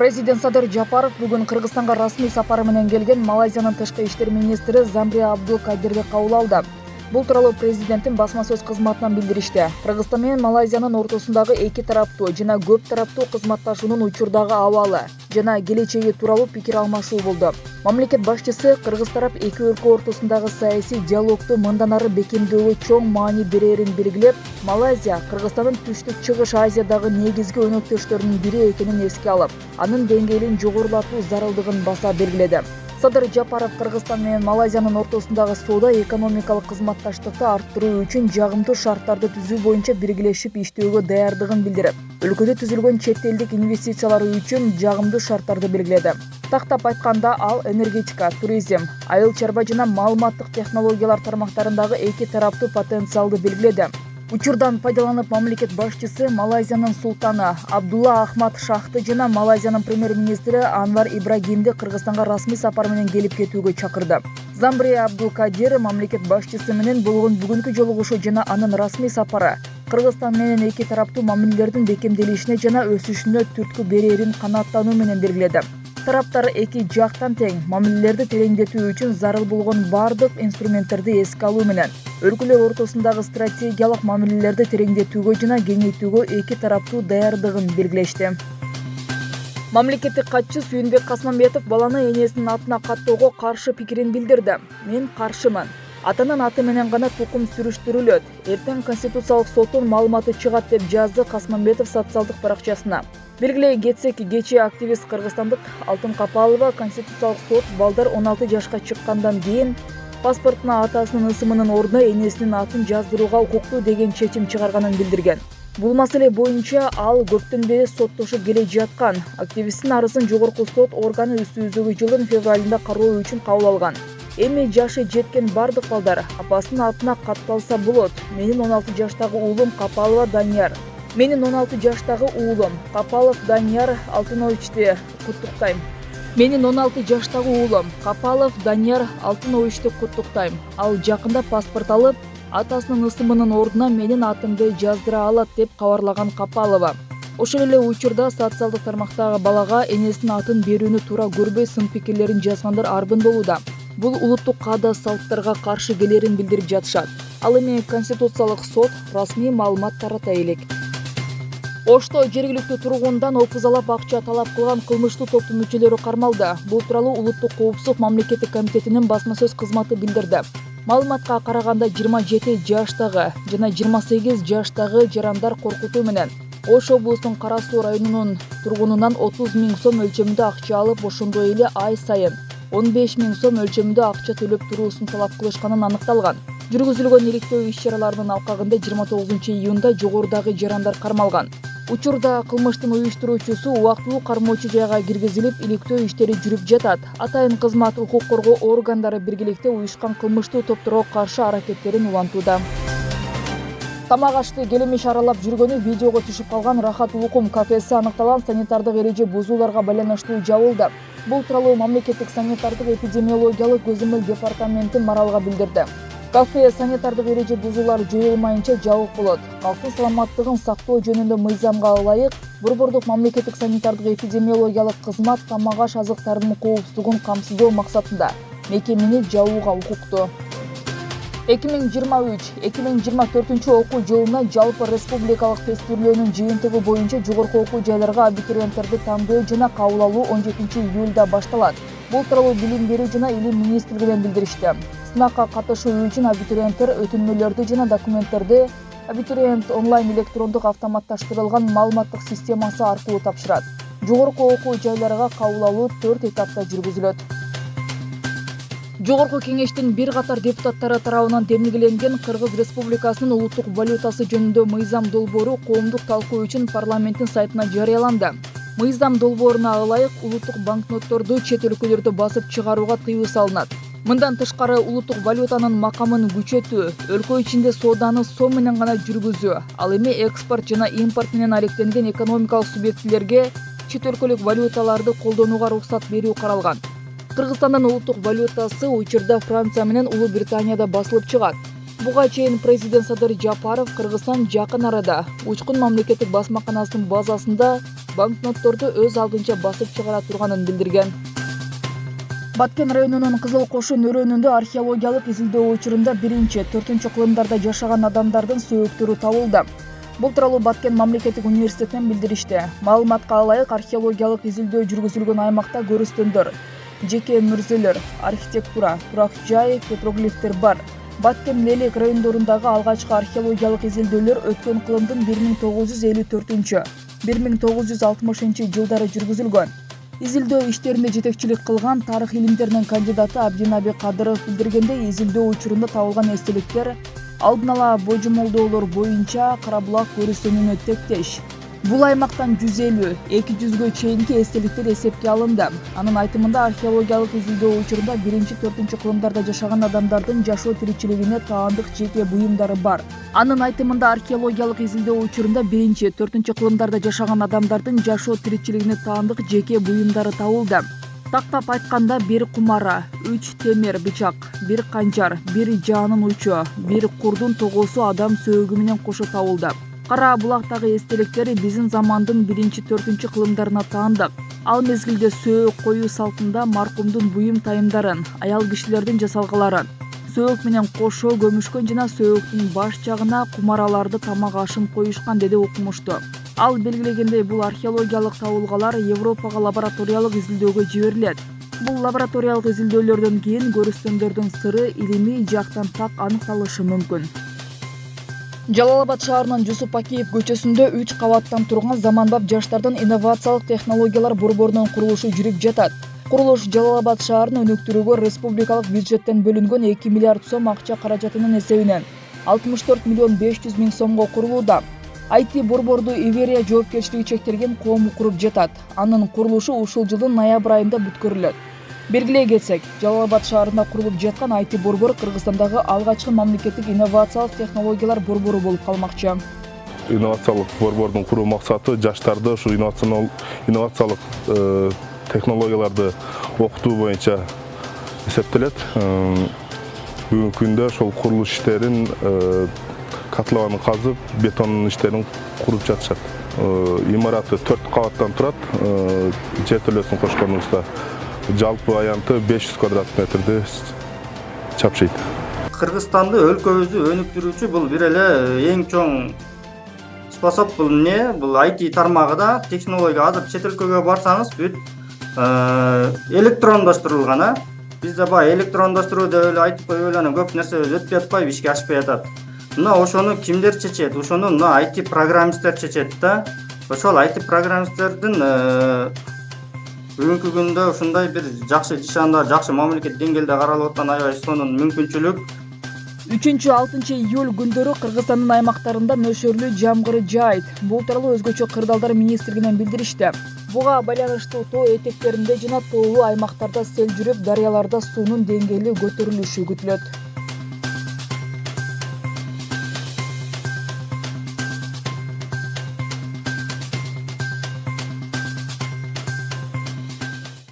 Президент Садыр Жапаров бүгін Кыргызстанга расмий сапары менен келген Малайзиянын тышкы иштер министри Замбри Абдулкадирди кабыл алды. Бул тууралуу президенттин басма сөз кызматынан билдиришти. Кыргызстан менен Малайзиянын ортосундагы эки тараптуу жана көп тараптуу кызматташуунун учурдагы абалы жана келечеги тууралуу пикир алмашуу болду. Мамлекет башчысы Кыргыз тарап эки өлкө ортосундагы саясий диалогду мындан ары бекемдөөгө чоң маани берерин белгилеп, Малайзия Кыргызстандын түштүк чыгыш Азиядагы негизги өнөктөштөрүнүн бири экенин эске алып, анын деңгээлин жогорулатуу зарылдыгын баса белгиледи. Садыр Жапаров Кыргызстан менен Малайзиянын ортосундагы соода-экономикалык кызматташтыкты арттыруу үчүн жагымдуу шарттарды түзүү боюнча биргелешип иштөөгө даярдыгын билдирип, өлкөдө түзүлгөн чет элдик инвестициялар үчүн жагымдуу шарттарды белгиледи. Тактап айтканда ал энергетика, туризм, айыл чарба жана маалыматтык технологиялар тармактарындагы эки тараптуу потенциалды белгиледи. Учурдан пайдаланып, мамлекет башчысы Малайзиянын султаны Абдулла Ахмад Шахты жана Малайзиянын премьер-министри Анвар Ибрагимди Кыргызстанга расмий сапар менен келип кетүүгө чакырды. Замбри Абдулкадир мамлекет башчысы менен болгон бүгүнкү жолугушуу жана анын расмий сапары Кыргызстан менен эки тараптуу мамилелердин бекемделишине жана өсүшүнө түрткү берерин канааттануу менен белгиледи. Тараптар эки жактан тең мамилелерди тереңдетүү үчүн зарыл болгон бардык инструменттерди эске алуу менен өлкөлөр ортосундагы стратегиялык мамилелерди тереңдетүүгө жана кеңейтүүгө эки тараптуу даярдыгын белгилешти. Мамлекеттик катчы Сүйүнбек Касмамбетов баланы энесинин атына каттоого каршы пикирин билдирди. Мен каршымын. Атанын аты менен гана тукум сүрүштүрүлөт. Эртең Конституциялык соттун маалыматы чыгат деп жазды Касмамбетов социалдык баракчасына. Белгилей кетсек, кечээ активист кыргызстандык Алтын Капалова Конституциялык сот балдар 16 жашка чыккандан кийин паспортуна атасынын ысымынын ордуна энесинин атын жаздырууга укуктуу деген чечим чыгарганын билдирген. Бул маселе боюнча ал көптөн бери соттошуп келе жаткан. Активисттин арызын жогорку сот органы өздөгү жылдын февралында кароо үчүн кабыл алган. Эми жашы жеткен бардык балдар апасынын атына катталса болот. Менин 16 жаштагы уулум Капалова Данияр. Менин 16 жаштагы уулум Капалов Данияр Алтыновичти куттуктайм. Менин 16 жаштагы уулум Капалов Данияр Алтыновичти куттуктайм. Ал жакында паспорт алып, атасынын ысымынын ордуна менин атымды жаздыра алат деп кабарлаган Капалова. Ошол эле учурда социалдык тармактагы балага энесинин атын берүүнү туура көрбөй сын пикирлерин жазгандар арбын болууда. Бул улуттук каада салттарга каршы келерин билдирип жатышат. Ал эми Конституциялык сот расмий маалымат тарата элек. Ошто жергиликтүү тургундан опузалап акча талап кылган кылмыштуу топтун мүчөлөрү кармалды. Бул тууралуу Улуттук коопсуздук мамлекеттик комитетинин басма сөз кызматы билдирди. Маалыматка караганда 27 жаштагы жана 28 жаштагы жарандар коркутуу менен Ош облусунун Кара Суу районунун тургунунан 30 000 сом өлчөмүндө акча алып, ошондой эле ай сайын 15 000 сом өлчөмүндө акча төлөп туруусун талап кылышканын аныкталган. Жүргүзүлгөн иликтөө иш-чараларынын алкагында 29 июнда жогорудагы жарандар кармалган. Учурда кылмыштын уюштуруучусу убактылуу кармоочу жайга киргизилип, иликтөө иштери жүрүп жатат. Атайын кызмат укук коргоо органдары биргеликте уюшкан кылмыштуу топторго каршы аракеттерин улантууда. Тамак ашты келемиш аралап жүргөнү видеого түшүп калган Рахат Улукум кафеси аныкталган санитардык эреже бузууларга байланыштуу жабылды. Бул тууралуу мамлекеттик санитардык эпидемиологиялык көзөмөл департаменти Маралга билдирди. Кафе санитардык эреже бузуулар жоюлмайынча жабык болот. Калктын саламаттыгын сактоо жөнүндө мыйзамга ылайык Борбордук мамлекеттик санитардык эпидемиологиялык кызмат тамак аш азыктарынын коопсуздугун камсыздоо максатында мекемени жабууга укуктуу. 2023-2024 окуу жылына жалпы республикалык тестирлөөнүн жыйынтыгы боюнча жогорку окуу жайларга абитуриенттерди тандоо жана кабыл алуу 17 июлда башталат. Бул тууралуу Билим берүү жана Илим министрлигинен билдиришти. Сынакка катышуу үчүн абитуриенттер өтүнмөлөрдү жана документтерди абитуриент онлайн электрондук автоматташтырылган маалыматтык системасы аркылуу тапшырат. Жогорку окуу жайларга кабыл алуу 4 этапта жүргүзүлөт. Жогорку кеңештин бир катар депутаттары тарабынан демилгеленген Кыргыз Республикасынын улуттук валютасы жөнүндө мыйзам долбоору коомдук талкуу үчүн парламенттин сайтына жарыяланды. Мыйзам долбооруна ылайык улуттук банкнотторду чет өлкөлөрдө басып чыгарууга тыюу салынат. Мындан тышкары улуттук валютанын макамын күчөтүү, өлкө ичинде сооданы сом менен гана жүргүзүү, ал эми экспорт жана импорт менен алектенген экономикалык субъектилерге чет өлкөлүк валюталарды колдонууга уруксат берүү каралган. Кыргызстандын улуттук валютасы учурда Франция менен Улуу Британияда басылып чыгат. Буга чейин президент Садыр Жапаров Кыргызстан жакын арада Учкун мамлекеттик басмаканасынын базасында банкнотторду өз алдынча басып чыгара турганын билдирген. Баткен районунун Кызыл Кошун өрөөнүндө археологиялык изилдөө учурунда 1-4 кылымдарда жашаган адамдардын сөөктөрү табылды. Бул тууралуу Баткен мамлекеттик университетинен билдиришти. Маалыматка ылайык, археологиялык изилдөө жүргүзүлгөн аймакта көрүстөндөр, жеке мүрзөлөр, архитектура, турак жай, петроглифтер бар. Баткен Лелек райондорундагы алгачкы археологиялык изилдөөлөр өткөн кылымдын 1954-1960 жылдары жүргүзүлгөн. Изилдөө иштерине жетекчилик кылган тарых илимдеринин кандидаты Абдинаби Кадыров билдиргендей, изилдөө учурунда табылган эстеликтер алдын ала божомолдоолор боюнча Карабулак көрүстөнүнө тектеш. Бул аймактан 150-200гө чейинки эстеликтер эсепке алынды. Анын айтымында, археологиялык изилдөө учурунда 1-4 кылымдарда жашаган адамдардын жашоо тиричилигине таандык жеке буюмдары бар. Анын айтымында, археологиялык изилдөө учурунда 1-4 кылымдарда жашаган адамдардын жашоо тиричилигине таандык жеке буюмдары табылды. Тактап айтканда, 1 кумара, 3 темир бычак, 1 канжар, 1 жаанын учу, 1 курдун тогосу адам сөөгү менен кошо табылды. Кара булактагы эстеликтери биздин замандын 1-4 кылымдарына таандык. Ал мезгилде сөөк коюу салтында маркумдун буюм тайымдарын, аял кишилердин жасалгаларын, сөөк менен кошо көмүшкөн жана сөөктүн баш жагына кумараларды тамак ашын коюшкан, деди окумушту. Ал белгилегендей, бул археологиялык табылгалар Европага лабораториялык изилдөөгө жиберилет. Бул лабораториялык изилдөөлөрдөн кийин көрүстөндөрдүн сыры, илимий жактан так аныкталышы мүмкүн. Жалал-Абад шаарынын Жусуп Акиев көчөсүндө 3 кабаттан турган заманбап жаштардын инновациялык технологиялар борборунун курулушу жүрүп жатат. Курулуш Жалал-Абад шаарын өнүктүрүүгө республикалык бюджеттен бөлүнгөн 2 миллиард сом акча каражатынын эсебинен 64 миллион 500 миң сомго курулууда. IT борборду Иверия жоопкерчилиги чектелген коому куруп жатат. Анын курулушу ушул жылдын ноябрь айында бүткөрүлөт. Белгилей кетсек, Жалал-Абад шаарында курулуп жаткан IT борбор Кыргызстандагы алгачкы мамлекеттик инновациялык технологиялар борбору болуп калмакчы. Инновациялык борбордун куруу максаты жаштарды ушу инновациялык технологияларды окутуу боюнча эсептелет. Бүгүнкү күндө ошол курулуш иштерин, котлованын казып, бетондун иштерин куруп жатышат. Имараты 4 кабаттан турат, жертөлөсүн кошконубузда жалпы аянты 500 квадрат метрди чапшыйт. Кыргызстанды өлкөбүздү өнүктүрүүчү бул бир эле эң чоң способ бул бул IT тармагында технология. Азыр чет өлкөгө барсаңыз бүт электрондоштурулган. Бизде баягы электрондоштуруу деп эле айтып коюп эле көп нерсе өтпөй атпайбы, ишке ашпай атат. Мына ошону кимдер чечет? Ошону IT программисттер чечет да. Ошол IT программисттердин бүгүнкү күндө ушундай бир жакшы жашаанда, жакшы мамлекет деңгээлде каралып аткан аябай сонун мүмкүнчүлүк. 3-6 июль күндөрү Кыргызстандын аймактарында нөшөрлүү жамгыр жаайт. Бул тууралуу өзгөчө кырдаалдар министрлигинен билдиришти. Буга байланыштуу тоо этектеринде жана тоолуу аймактарда сел жүрүп, дарыяларда суунун деңгээли көтөрүлүшү күтүлөт.